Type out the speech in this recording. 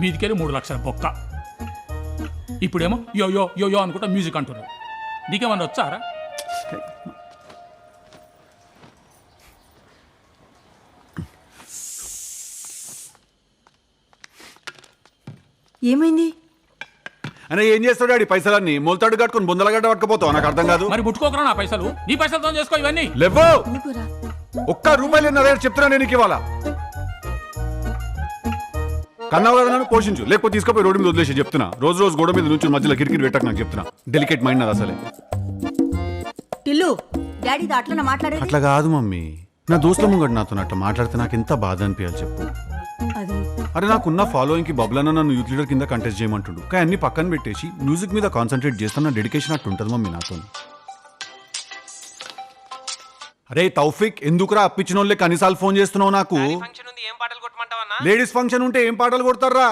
మీదికెళ్ళి 3 లక్షల బొక్క. ఇప్పుడేమో యో యో యో యో అనుకుంటా మ్యూజిక్ అంటున్నారు. నీకేమన్నా వచ్చారా? ఏమైంది? అనే ఏం చేస్తాడు ఆడి పైసలన్నీ మొలతాడు కట్టుకుని బుందలగడ్డ పట్టుకుపోతావు, నాకు అర్థం కాదు. మరి ముట్టుకోకరా నా పైసలు, నీ పైసలతో చేసుకో ఇవన్నీ. లేవో ఊరుకోరా. ₹1 చెప్తున్నా నేను నీకు ఇవ్వాలా. కన్నావు కదా నన్ను, పోషించు, లేకపోతే తీసుకుపోయి రోడ్డు మీద వదిలేసి చెప్తున్నా. రోజు రోజు గోడ మీద నుంచి మధ్యలో కిరికిరి పెట్టక నాకు చెప్తున్నా. డెలికేట్ మైండ్ నాది అసలే. టిల్లు, డాడీ అట్లా మాట్లాడేది. అట్లా కాదు మమ్మీ, నా దోస్తుల ముంగడు నాతో అట్లా మాట్లాడితే నాకు ఎంత బాధ అనిపించాలి చెప్పు. అది అరే నాకున్న ఫాలోయింగ్ కి బబ్లన్న నన్ను యూత్ లీడర్ కింద కంటెస్ట్ చేయమంటుండు, కానీ అన్ని పక్కన పెట్టేసి మ్యూజిక్ మీద కాన్సన్ట్రేట్ చేస్తున్న డెడికేషన్ అట్టు ఉంటుంది మమ్మీ నాతో. అరే తౌఫిక్, ఎందుకురా అప్పించిన వాళ్ళకి అన్నిసార్లు ఫోన్ చేస్తున్నావు నాకు? ఫంక్షన్ ఉంది, ఏం పాటలు కొట్టమంటావన్నా? లేడీస్ ఫంక్షన్ ఉంటే ఏం పాటలు కొడతారా?